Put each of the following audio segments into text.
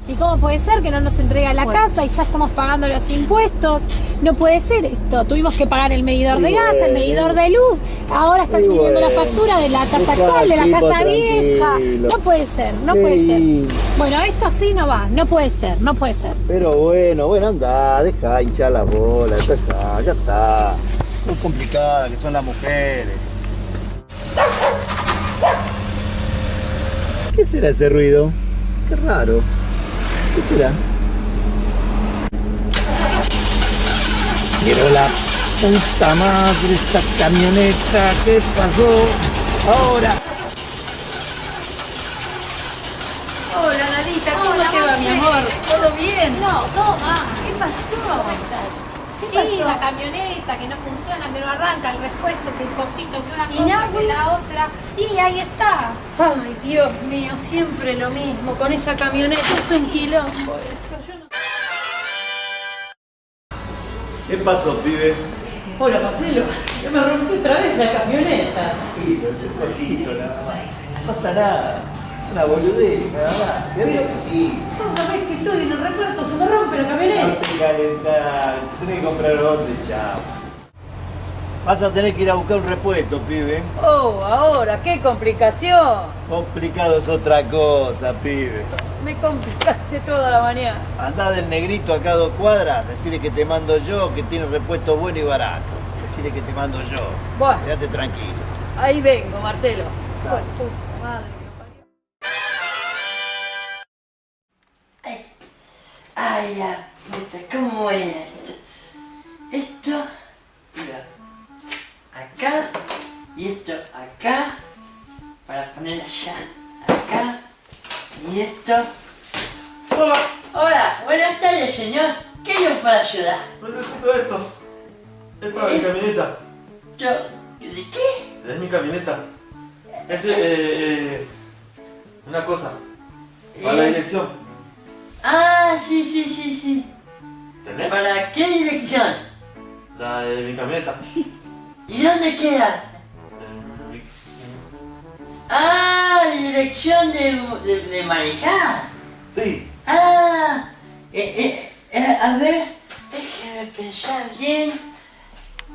¿Y cómo puede ser que no nos entrega la casa y ya estamos pagando los impuestos? No puede ser esto. Tuvimos que pagar el medidor de gas, el medidor de luz. Ahora están viniendo la factura de la casa actual, de la casa vieja. No puede ser, no puede ser. Bueno, esto así no va. No puede ser, no puede ser. Pero bueno, anda, deja hinchar la bola. Ya está. Muy complicada que son las mujeres. ¿Qué será ese ruido? Qué raro. ¿Qué será? Pero la puta madre, esta camioneta, ¿qué pasó? Ahora. Hola, Nadita, ¿cómo te va, mi amor? ¿Todo bien? No, todo mal. ¿Qué pasó? Sí, la camioneta que no funciona, que no arranca, el repuesto, que el cosito, que una ¿Y cosa, Nahui? que la otra. Y ahí está. Ay, Dios mío, siempre lo mismo. Con esa camioneta es un quilombo esto. Yo no... ¿Qué pasó, pibe? Hola, Marcelo. Se me rompió otra vez la camioneta. Sí, es cosito, nada más. No pasa nada. Es una boludez, nada más. Pero- Sí. Cada vez que estoy en el repuesto se me rompe la No camioneta. te calentás, tenés que comprar otro, chao. Vas a tener que ir a buscar un repuesto, pibe. Oh, ahora, qué complicación. Complicado es otra cosa, pibe. Me complicaste toda la mañana. Andá del negrito acá a 2 cuadras, decirle que te mando yo, que tiene un repuesto bueno y barato. Decirle que te mando yo. Bueno. Quédate tranquilo. Ahí vengo, Marcelo. Dale. Puta madre que lo parió. Ay, la puta, ¿cómo era esto? Esto iba acá y esto acá para poner allá, acá y esto. Hola, Hola, buenas tardes, señor. ¿Qué yo puedo ayudar? necesito esto. Es para mi camioneta. Yo, ¿de qué? Es mi camioneta. Es una cosa. Para la dirección. Ah, sí. ¿Tenés? ¿Para qué dirección? La de mi camioneta. ¿Y dónde queda? Eh, Ah, dirección de manejar. Sí. Ah, a ver, déjeme pensar bien.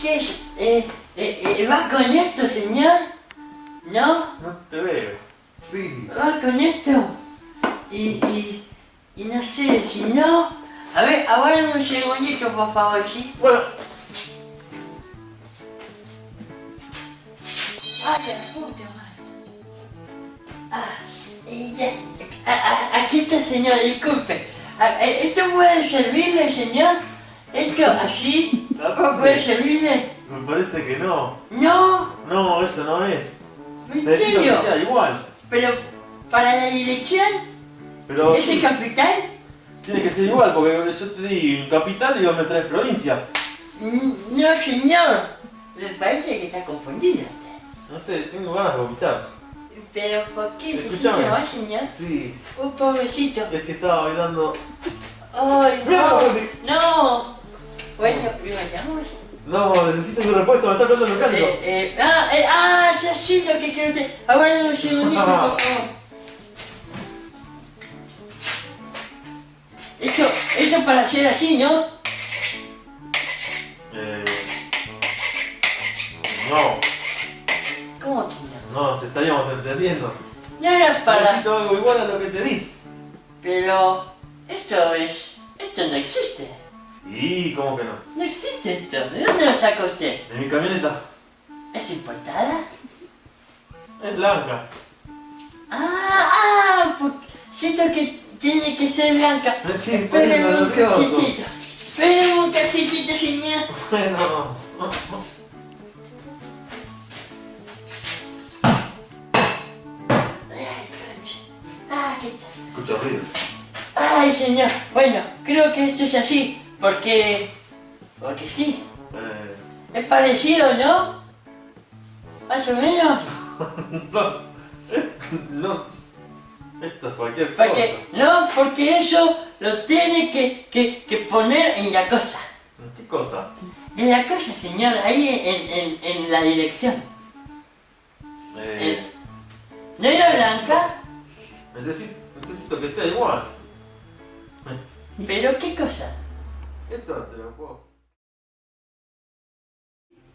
¿Qué es? ¿Va con esto, señor? ¿No? No te veo. Sí. ¿Va con esto? Y no sé, si no... A ver, aguárdame un segundito, por favor, ¿sí? Bueno, ¡Ay, la puta madre! Aquí está, señor, disculpe. ¿Esto puede servirle, señor? ¿Esto así? ¿a ¿Puede dónde? servirle? Me parece que no. No, No, eso no es. ¿en Necesito que serio? sea igual. Pero, ¿para la dirección? Pero ¿Es el capital? tiene que ser igual, porque yo te di capital y vos me traes provincia. No, señor. Me parece que está confundido usted. No sé, tengo ganas de vomitar. Pero, ¿por qué se siente Escuchame. mal, señor? Sí, Pobrecito. es que estaba bailando. Ay, Mira, no. Jordi. No. Bueno, ¿lo vayamos? No, necesito mi repuesto, me está hablando el mecánico. Ya sé lo que quiero usted. Aguarden un segundito, por favor. Esto para hacer así, ¿no? No, ¿Cómo que no? no, nos estaríamos entendiendo. No era para... Necesito algo igual a lo que te di. Pero... Esto no existe. Sí, ¿cómo que no? No existe esto. ¿De dónde lo saca usted? De mi camioneta. ¿Es importada? Es blanca. Siento que tiene que ser blanca. Sí, por eso me Espérame un lo creo. cachitito. Espérame un cachitito, señor. Bueno. Ay, concha. ¿qué tal? Escucho ruido. Ay, señor. Bueno, creo que esto es así, porque sí. Es parecido, ¿no? Más o menos. No. Esto es cualquier cosa. Porque eso lo tiene que poner en la cosa. ¿Qué cosa? En la cosa, señor, ahí en la dirección. ¿No era blanca? Necesito que sea igual. ¿Pero qué cosa? Esto te lo puedo.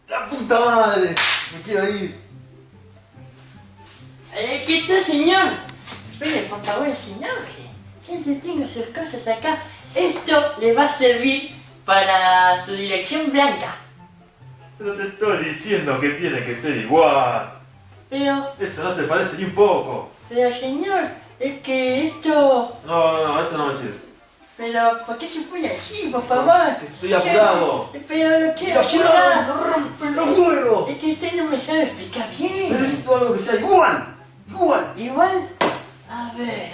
¡La puta madre! Me quiero ir. ¿Qué está, señor? Espere, por favor, señor. Siempre tengo que hacer cosas acá. Esto le va a servir para su dirección blanca. Pero te estoy diciendo que tiene que ser igual. Pero, Eso no se parece ni un poco. señor, es que esto... No, eso no me sirve. Pero, ¿por qué se pone así, por favor? Estoy apurado. Pero lo quiero ¡Estoy apurado! ayudar. ¡No rompen los huevos! Es que usted no me sabe explicar bien. Necesito algo que sea igual. Igual. Igual, a ver,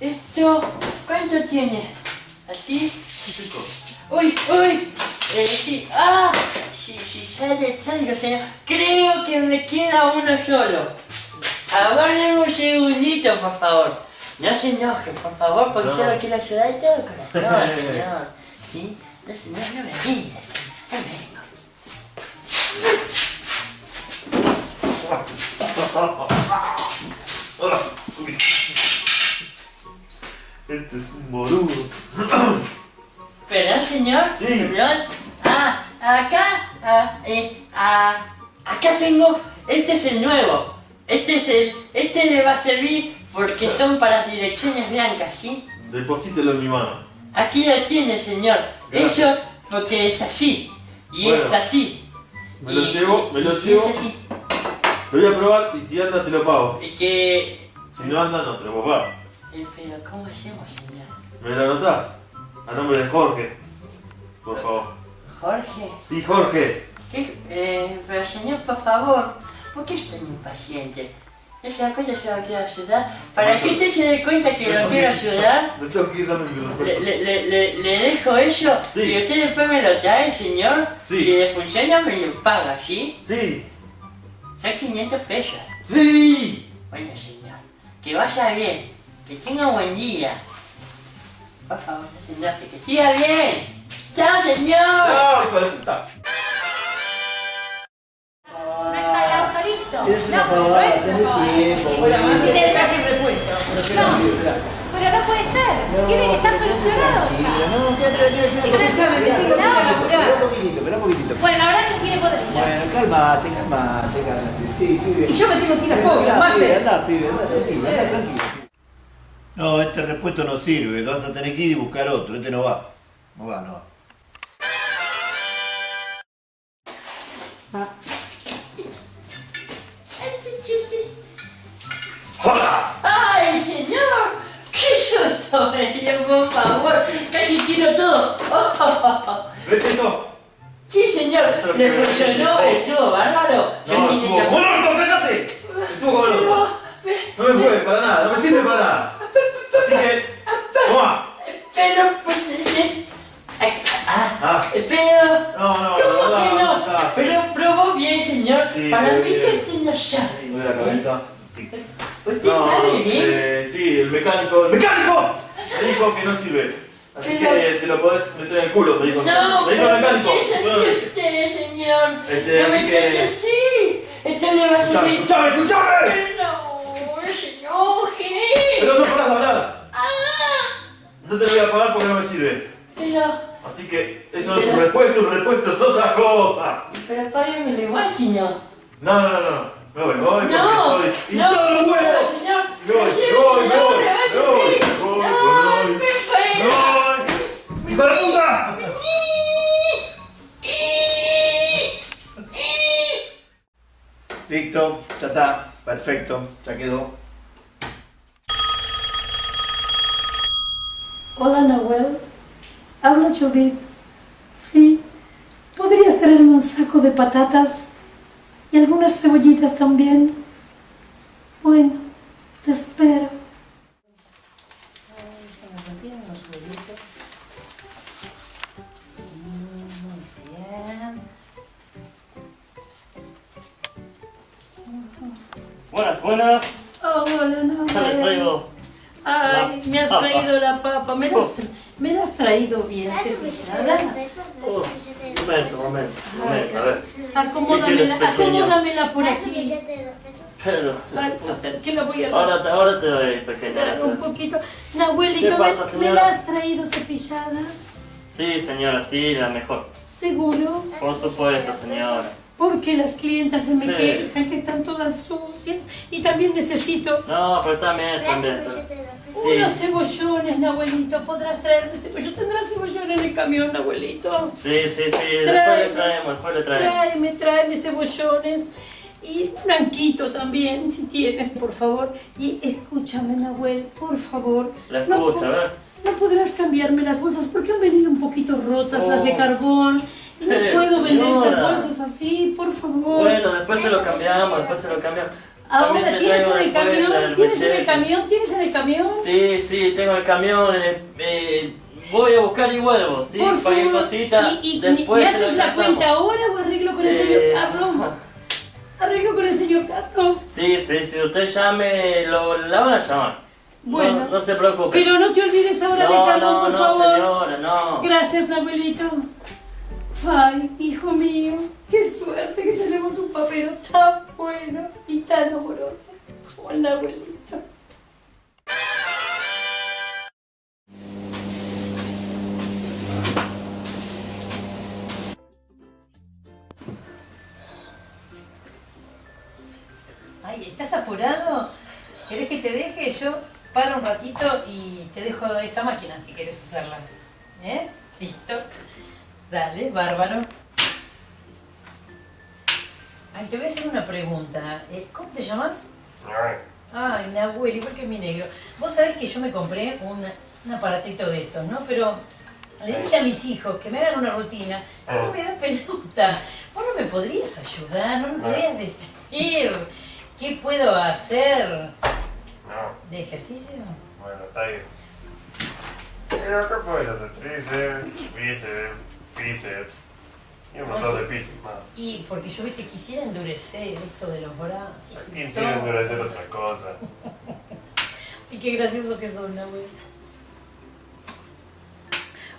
esto, ¿cuánto tiene? ¿Así? Chico. ¡Uy! Sí, sí, sale algo, señor. Creo que me queda uno solo. Aguárdeme un segundito, por favor. No se enoje, por favor, porque yo lo quiero ayudar de todo corazón, señor. ¿Sí? No, señor, no me mires. Ahí vengo. Este es un boludo. ¿Perdón, señor? Sí. ¿Perdón? Acá tengo, este es el nuevo. Este le va a servir porque son para las direcciones blancas, ¿sí? Deposítelo en mi mano. Aquí lo tiene, señor. Gracias. Eso porque es así. Y Bueno. es así. Me lo llevo. y es así. Lo voy a probar y si anda te lo pago. Y que... Si no anda, no te lo puedo pagar. Pero, ¿cómo hacemos, señor? ¿Me lo anotás? A nombre de Jorge. Por favor. Jorge. Sí, Jorge. Pero, señor, por favor, ¿por qué es tan impaciente? ¿No se da cuenta que se va a querer ayudar? Para que usted se dé cuenta que lo quiero ayudar, Me tengo que ir, dame mi respuesta. le dejo eso Sí. y usted después me lo trae, señor. Sí. Si le funciona, me lo paga, ¿sí? Sí. Son 500 pesos. Sí. Bueno, señor, que vaya bien, que tenga buen día. Por favor, señor, que siga bien. ¡Chao, señor! ¡Ah, hijo de puta! No está el auto listo. Es una No, pero no pavada, es una tenés pavada. tiempo, Bueno, boludo. si le casi repuesto. Pero no puede ser. Tiene que estar solucionado ya. No, Escúchame, me tengo que ir a laburar. Espera un poquitito. Bueno, la verdad que tiene podrido. Bueno, cálmate. Sí, pibe. Y yo me tengo que ir a juego, Andá, pibe, Marce. andá, pibe, andá tranquilo. No, este repuesto no sirve, vas a tener que ir y buscar otro, este no va. No va. ¡Ay, señor! ¡Qué susto me dio, por favor! ¡Casi tiro todo! ¿Ves esto? Sí, señor, le funcionó, estuvo bárbaro. No, estuvo... ¡Bueno, cállate! Estuvo como loco. No me fue para nada, no me sirve para nada. Así que... ¡Toma! Pero, pues, pero... No, ¿Cómo que no? pasa. Pero probó bien, señor. Sí, Para probé mí que bien. usted no sabe. Me duele la cabeza. ¿Usted sabe bien? Sí, el mecánico me dijo que no sirve. Así Pero- que te lo podés meter en el culo, me dijo. No, me dijo pero el mecánico. ¿por qué es así usted, señor? No así me que- trate así. Esto le va a servir. Escuchame. Pero no, se enoje. Pero no parás de hablar. Ah, No te lo voy a pagar porque no me sirve. pero Así que eso no es un repuesto es otra cosa. páguemelo igual, señor. No. Me voy No, porque estoy hinchado los pero, huevos. señor. Me voy, no, le va a servir. me voy. No, me fue. ¡Hijo de puta! Listo, ya está, perfecto, ya quedó. Hola, Nahuel. Habla Judith. Sí, ¿podrías traerme un saco de patatas y algunas cebollitas también? Bueno, te espero. Buenas. Oh, hola, no. Ya le traigo. Ay, me has papa. traído la papa. Me la has traído bien cepillada. Oh, momento. A ver. Acomódamela por aquí. Pero. Ay, que la voy a Ahora te doy, pequeña. un poquito. Nahuelito, ¿Qué pasa, ¿me señora? la has traído cepillada? Sí, señora, sí, la mejor. ¿Seguro? Por supuesto, señora. Porque las clientas se me Sí. quejan que están todas sucias y también necesito No, pero también. unos Sí, cebollones, Nahuelito. ¿Podrás traerme cebollones? ¿Tendrás cebollón en el camión, Nahuelito? sí. Después le traemos. Tráeme cebollones y un anquito también, si tienes, por favor. Y escúchame, Nahuel, por favor. La escucho, a ver. No podrás cambiarme las bolsas porque han venido un poquito rotas las de carbón. Y no puedo vender estas señora. bolsas así, por favor. Bueno, después se lo cambiamos. Ahora, También ¿tienes traigo en el después camión? el ¿Tienes en el machete. camión? ¿Tienes en el camión? Sí, tengo el camión. Voy a buscar y vuelvo, ¿sí? Por Cualquier favor. cosita. ¿Y después me se lo haces la alcanzamos. cuenta ahora o arreglo con el señor Carlos? Arreglo con el señor Carlos. Sí, si usted llame, la van a llamar. Bueno. No se preocupe. Pero no te olvides ahora de Carlos, por favor. señora, no. Gracias, abuelito. Ay, hijo mío, qué suerte que tenemos un papero tan bueno y tan amoroso como el abuelito. Ay, ¿estás apurado? ¿Querés que te deje? Yo paro un ratito y te dejo esta máquina si quieres usarla. ¿Eh? ¿Listo? Dale, bárbaro. Ay, te voy a hacer una pregunta. ¿Cómo te llamas? Ay, Nahuel, igual que mi negro. Vos sabés que yo me compré un aparatito de estos, ¿no? Pero le dije a mis hijos que me hagan una rutina. No me da pelota. ¿Vos no me podrías ayudar? ¿No me podrías decir qué puedo hacer No, de ejercicio? bueno, está bien. Pero ¿qué puedes hacer? Tríceps, bíceps y un montón de bíceps más. Y porque yo, viste, quisiera endurecer esto de los brazos. y ¿Quién todo. sigue endurecer otra cosa? Y qué gracioso que son, Nahuel.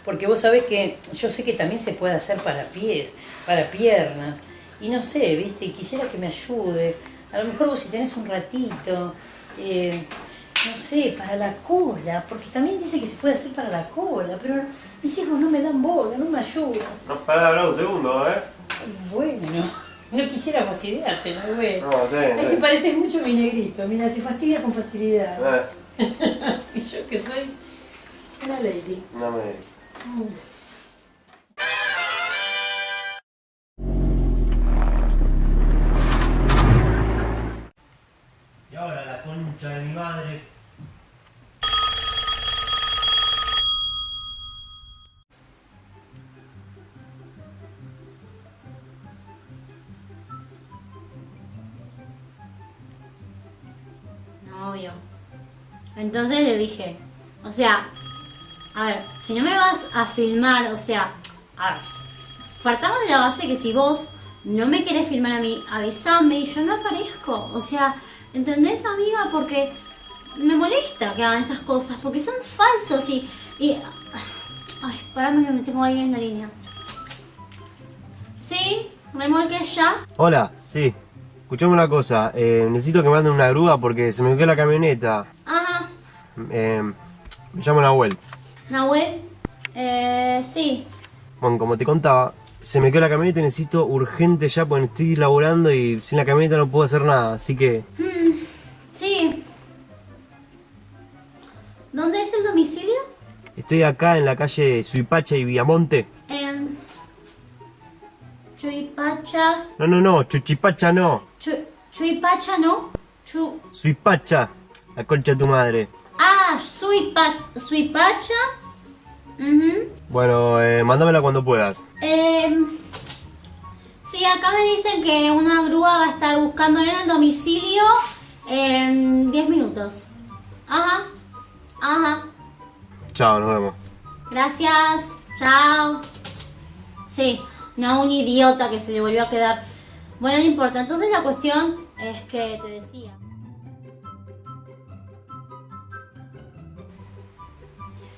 Porque vos sabés que yo sé que también se puede hacer para pies, para piernas. Y no sé, viste, y quisiera que me ayudes. A lo mejor vos si tenés un ratito, no sé, para la cola. Porque también dice que se puede hacer para la cola. Pero mis hijos no me dan bola, no me ayudan. No, para hablar un segundo, ¿eh? Bueno, no quisiera fastidiarte, Nahuel. No, ten, Ahí te ten. pareces mucho a mi negrito. Mira, se fastidia con facilidad. Y yo que soy una lady. No me... Y ahora la concha de mi madre. No, obvio. Entonces le dije, o sea, a ver, si no me vas a filmar, o sea, a ver, partamos de la base que si vos no me querés filmar a mí, avísame y yo no aparezco. O sea, ¿entendés, amiga? Porque me molesta que hagan esas cosas, porque son falsos y ay, parame que me tengo ahí en la línea. ¿Sí? ¿Remolque ya? Hola, sí. Escuchame una cosa, necesito que me manden una grúa porque se me quedó la camioneta. Ajá. Me llamo Nahuel. Nahuel, sí. Bueno, como te contaba, se me quedó la camioneta y necesito urgente ya porque estoy laburando y sin la camioneta no puedo hacer nada, así que... Sí. ¿Dónde es el domicilio? Estoy acá en la calle Suipacha y Viamonte. En Chuipacha. No, Chuchipacha no. Chuipacha, ¿no? Suipacha, la concha de tu madre. Ah, Suipacha. Bueno, mándamela cuando puedas. Sí, acá me dicen que una grúa va a estar buscando en el domicilio en 10 minutos. Ajá. Chao, nos vemos. Gracias. Chao. Sí, no, un idiota que se le volvió a quedar. Bueno, no importa. Entonces la cuestión es que te decía.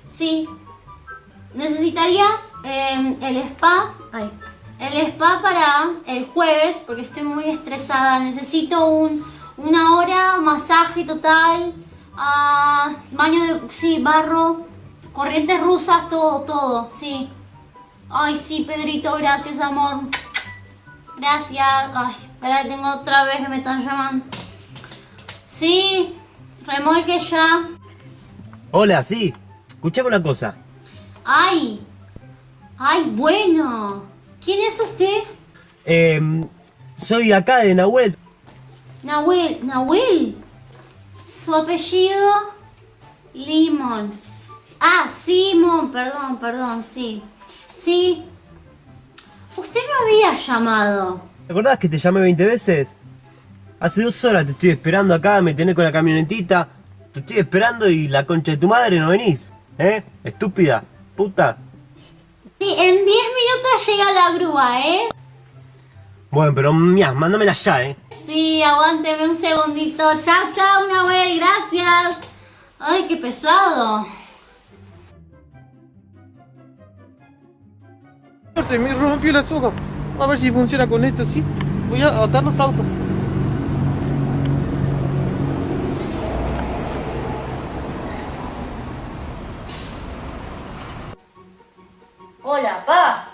Sí. Necesitaría el spa. Ay. El spa para el jueves, porque estoy muy estresada. Necesito una hora, masaje total, baño de, sí, barro, corrientes rusas, todo, sí. Ay, sí, Pedrito, gracias, amor. Gracias. Ay, espera, tengo otra vez que me están llamando. Sí, remolque ya. Hola, sí. Escuchame una cosa. Ay, bueno. ¿Quién es usted? Soy acá de Nahuel. Nahuel. Su apellido, Limón. Simón, perdón, sí. Sí. Usted me había llamado. ¿Te acordás que te llamé 20 veces? Hace 2 horas te estoy esperando acá, me tenés con la camionetita. Te estoy esperando y la concha de tu madre no venís. Estúpida, puta. Sí, en 10 minutos llega la grúa, Bueno, pero mándamela ya, Sí, aguánteme un segundito. Chao, Nahuel, gracias. Ay, qué pesado. Se me rompió la soga. A ver si funciona con esto, sí. Voy a atar los autos. Hola, pa.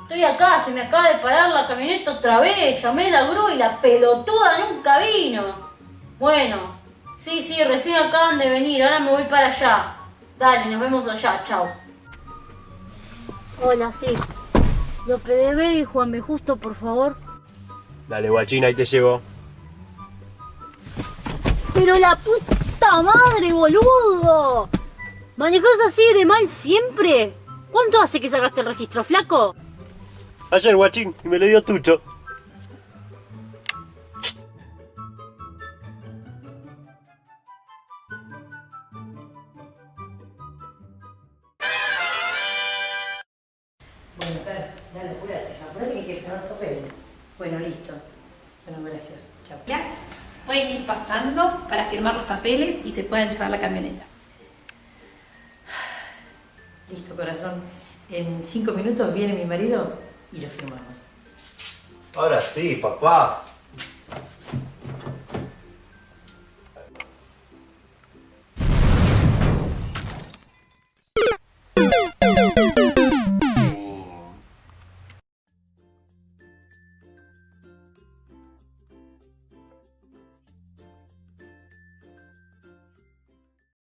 Estoy acá, se me acaba de parar la camioneta otra vez. Llamé a la grúa y la pelotuda nunca vino. Bueno, sí, recién acaban de venir. Ahora me voy para allá. Dale, nos vemos allá. Chao. Hola, sí. Lo PDB y Juan B. Justo, por favor. Dale, guachín, ahí te llego. Pero la puta madre, boludo. ¿Manejás así de mal siempre? ¿Cuánto hace que sacaste el registro, flaco? Ayer, guachín, y me lo dio Tucho. Bueno, dale, apúrate que hay que firmar papeles. Bueno, listo. Bueno, gracias. Chao. Ya, pueden ir pasando para firmar los papeles y se pueden llevar la camioneta. Listo, corazón. En 5 minutos viene mi marido y lo firmamos. Ahora sí, papá.